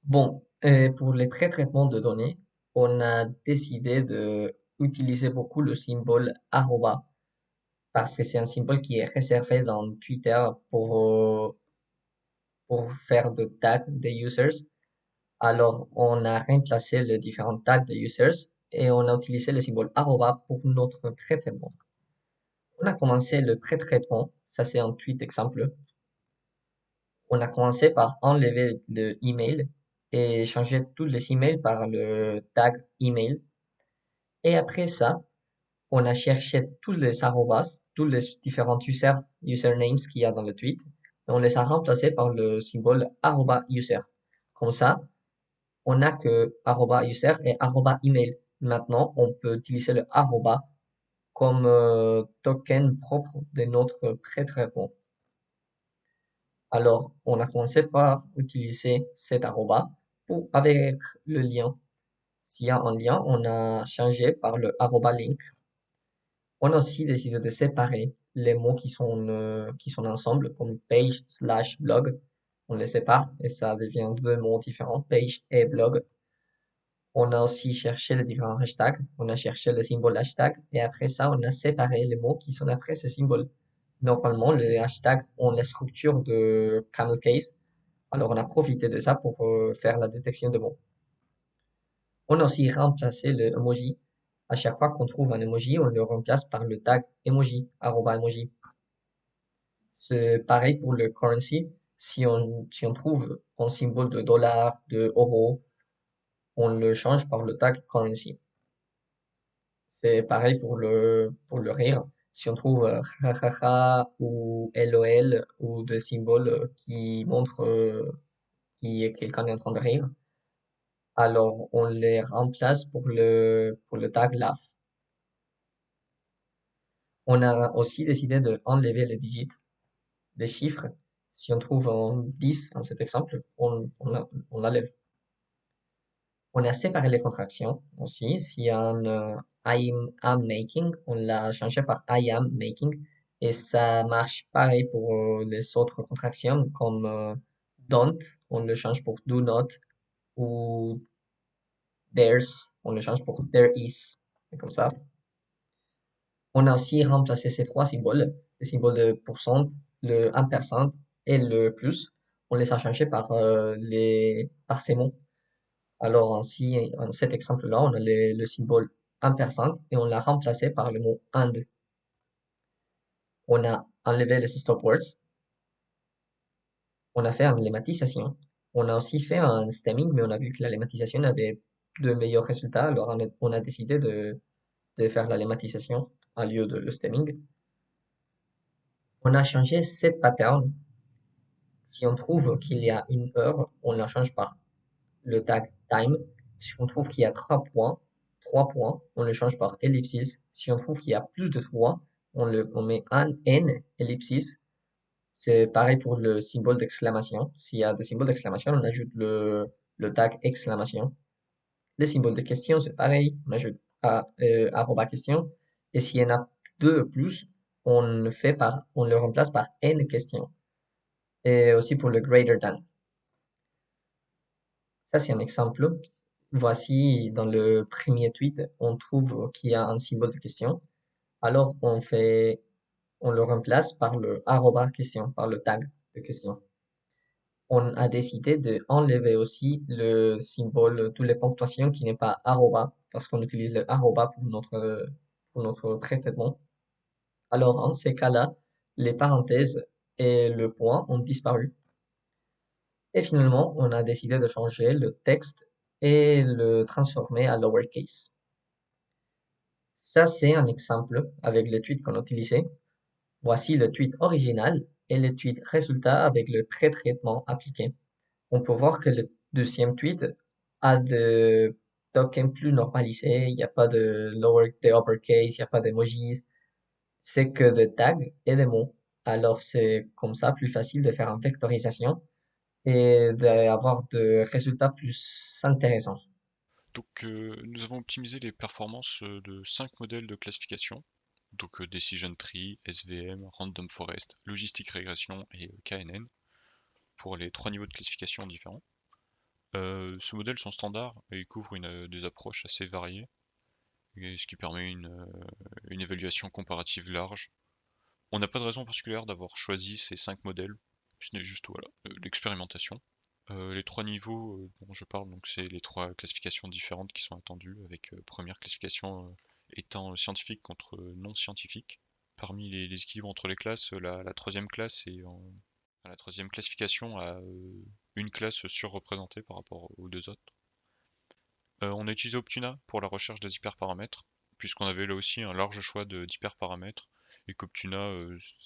Bon, pour les pré-traitements de données, on a décidé de utiliser beaucoup le symbole arroba parce que c'est un symbole qui est réservé dans Twitter pour faire de tags des users. Alors, on a remplacé les différents tags des users et on a utilisé le symbole arroba pour notre pré-traitement. On a commencé le pré-traitement, ça c'est un tweet exemple. On a commencé par enlever le email et changer tous les emails par le tag email. Et après ça, on a cherché tous les arrobas, tous les différents usernames qu'il y a dans le tweet, et on les a remplacés par le symbole arroba user. Comme ça, on n'a que arroba user et arroba email. Maintenant, on peut utiliser le arroba comme token propre de notre pré-traitement. Alors, on a commencé par utiliser cet arroba pour, avec le lien. S'il y a un lien, on a changé par le arroba link. On a aussi décidé de séparer les mots qui sont ensemble, comme page slash blog. On les sépare et ça devient deux mots différents, page et blog. On a aussi cherché les différents hashtags. On a cherché le symbole hashtag et après ça, on a séparé les mots qui sont après ce symbole. Normalement, les hashtags ont la structure de camel case. Alors, on a profité de ça pour faire la détection de mots. On a aussi remplacé le emoji. À chaque fois qu'on trouve un emoji, on le remplace par le tag emoji, arroba emoji. C'est pareil pour le currency. Si on trouve un symbole de dollar, de euro, on le change par le tag currency. C'est pareil pour le rire. Si on trouve ha ou LOL ou des symboles qui montrent que quelqu'un est en train de rire, alors on les remplace pour le tag laugh. On a aussi décidé de enlever les digits des chiffres. Si on trouve un 10 dans cet exemple, on l'enlève. On a séparé les contractions aussi. S'il y a un am making, on l'a changé par I am making. Et ça marche pareil pour les autres contractions comme don't, on le change pour do not. Ou there's, on le change pour there is. Et comme ça. On a aussi remplacé ces trois symboles, les symboles de pourcent, le ampersand et le plus. On les a changés par, par ces mots. Alors, ainsi, en cet exemple-là, on a le symbole ampersand et on l'a remplacé par le mot and. On a enlevé les stopwords. On a fait une lemmatisation. On a aussi fait un stemming, mais on a vu que la lemmatisation avait de meilleurs résultats. Alors, on a décidé de faire la lemmatisation au lieu de le stemming. On a changé cette pattern. Si on trouve qu'il y a une heure, on la change par le tag time. Si on trouve qu'il y a 3 points, on le change par ellipsis. Si on trouve qu'il y a plus de 3, on met un n ellipsis. C'est pareil pour le symbole d'exclamation. S'il y a des symboles d'exclamation, on ajoute le tag exclamation. Les symboles de question, c'est pareil. On ajoute arroba question. Et s'il y en a deux ou plus, on le remplace par n question. Et aussi pour le greater than. Ça, c'est un exemple. Voici, dans le premier tweet, on trouve qu'il y a un symbole de question. Alors, on le remplace par le arroba question, par le tag de question. On a décidé de enlever aussi le symbole, toutes les ponctuations qui n'est pas arroba, parce qu'on utilise le arroba pour notre pré-traitement. Alors, en ces cas-là, les parenthèses et le point ont disparu. Et finalement, on a décidé de changer le texte et le transformer à lowercase. Ça, c'est un exemple avec le tweet qu'on a utilisé. Voici le tweet original et le tweet résultat avec le pré-traitement appliqué. On peut voir que le deuxième tweet a de tokens plus normalisés. Il n'y a pas de uppercase, il n'y a pas d'emojis. C'est que des tags et des mots. Alors, c'est comme ça plus facile de faire une vectorisation et d'avoir de résultats plus intéressants. Donc, nous avons optimisé les performances de 5 modèles de classification, donc Decision Tree, SVM, Random Forest, Logistic Regression et KNN, pour les 3 niveaux de classification différents. Ce modèles sont standards et ils couvrent des approches assez variées, et ce qui permet une évaluation comparative large. On n'a pas de raison particulière d'avoir choisi ces 5 modèles, ce n'est juste voilà, l'expérimentation. Les 3 niveaux dont je parle, donc c'est les 3 classifications différentes qui sont attendues, avec première classification étant scientifique contre non scientifique. Parmi les équilibres entre les classes, la troisième classe la troisième classification a une classe surreprésentée par rapport aux deux autres. On a utilisé Optuna pour la recherche des hyperparamètres, puisqu'on avait là aussi un large choix d'hyperparamètres, et qu'Optuna,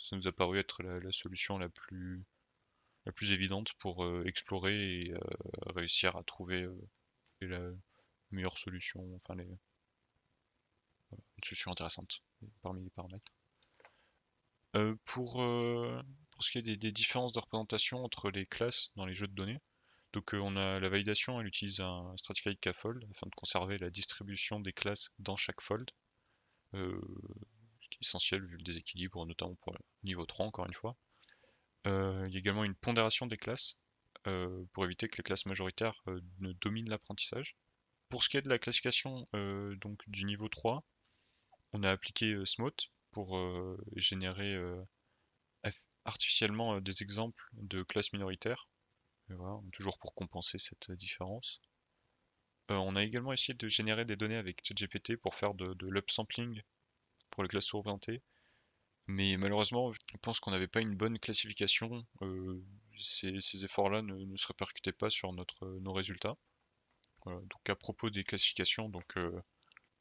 ça nous a paru être la solution la plus évidente pour explorer et réussir à trouver la meilleure solution, enfin une solution intéressante parmi les paramètres. Euh, pour, euh, pour ce qui est des différences de représentation entre les classes dans les jeux de données, donc on a la validation, elle utilise un Stratified K-fold afin de conserver la distribution des classes dans chaque fold, ce qui est essentiel vu le déséquilibre, notamment pour le niveau 3 encore une fois. Il y a également une pondération des classes pour éviter que les classes majoritaires ne dominent l'apprentissage. Pour ce qui est de la classification donc du niveau 3, on a appliqué Smote pour générer artificiellement des exemples de classes minoritaires, et voilà, toujours pour compenser cette différence. On a également essayé de générer des données avec ChatGPT pour faire de l'upsampling pour les classes sous-représentées, mais malheureusement, je pense qu'on n'avait pas une bonne classification. Ces efforts-là ne se répercutaient pas sur nos résultats. Voilà. Donc à propos des classifications, donc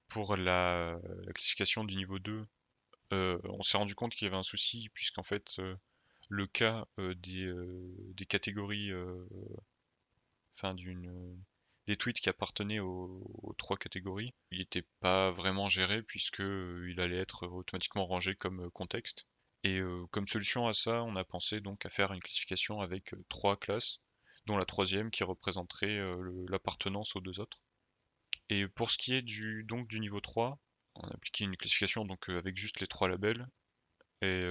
pour la classification du niveau 2, on s'est rendu compte qu'il y avait un souci puisqu'en fait le cas des catégories, enfin des tweets qui appartenaient aux trois catégories, il n'était pas vraiment géré puisque il allait être automatiquement rangé comme contexte. Et comme solution à ça, on a pensé donc à faire une classification avec trois classes, dont la troisième qui représenterait l'appartenance aux deux autres. Et pour ce qui est du niveau 3, on a appliqué une classification donc avec juste les trois labels, et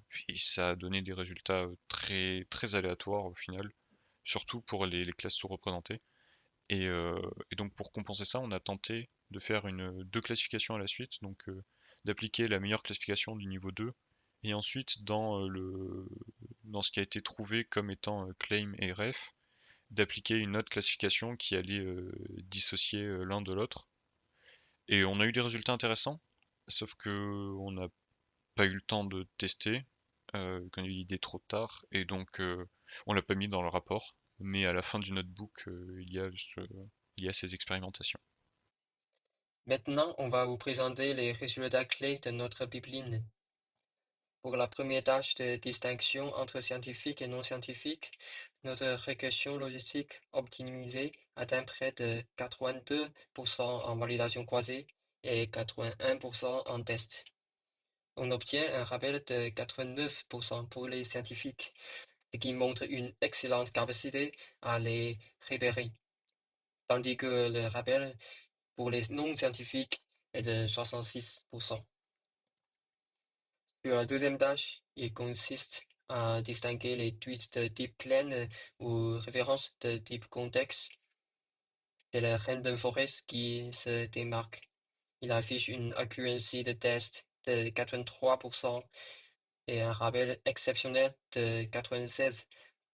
puis ça a donné des résultats très très aléatoires au final, surtout pour les classes sous-représentées. Et donc pour compenser ça, on a tenté de faire deux classifications à la suite, donc d'appliquer la meilleure classification du niveau 2, et ensuite dans ce qui a été trouvé comme étant claim et ref, d'appliquer une autre classification qui allait dissocier l'un de l'autre. Et on a eu des résultats intéressants, sauf que on n'a pas eu le temps de tester, qu'on a eu l'idée trop tard, et donc on l'a pas mis dans le rapport. Mais à la fin du notebook, il y a ces expérimentations. Maintenant, on va vous présenter les résultats clés de notre pipeline. Pour la première tâche de distinction entre scientifique et non scientifique, notre régression logistique optimisée atteint près de 82% en validation croisée et 81% en test. On obtient un rappel de 89% pour les scientifiques, ce qui montre une excellente capacité à les repérer, tandis que le rappel pour les non-scientifiques est de 66%. Sur la deuxième tâche, il consiste à distinguer les tweets de type clan ou références de type contexte. C'est le Random Forest qui se démarque. Il affiche une accuracy de test de 83% et un rappel exceptionnel de 96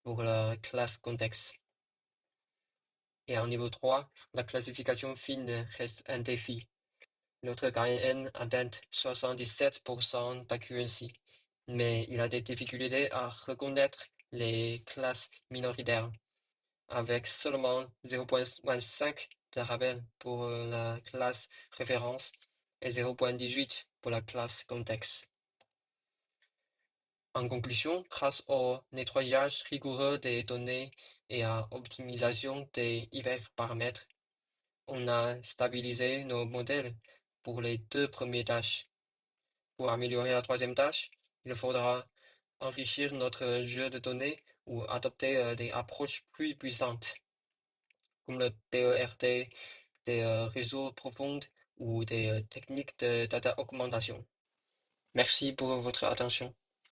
pour la classe contexte. Et en niveau 3, la classification fine reste un défi. Notre KNN atteint 77% d'accuracy, mais il a des difficultés à reconnaître les classes minoritaires, avec seulement 0.5 de rappel pour la classe référence et 0.18 pour la classe contexte. En conclusion, grâce au nettoyage rigoureux des données et à l'optimisation des hyperparamètres, on a stabilisé nos modèles pour les deux premières tâches. Pour améliorer la troisième tâche, il faudra enrichir notre jeu de données ou adopter des approches plus puissantes, comme le PERT, des réseaux profonds ou des techniques de data augmentation. Merci pour votre attention.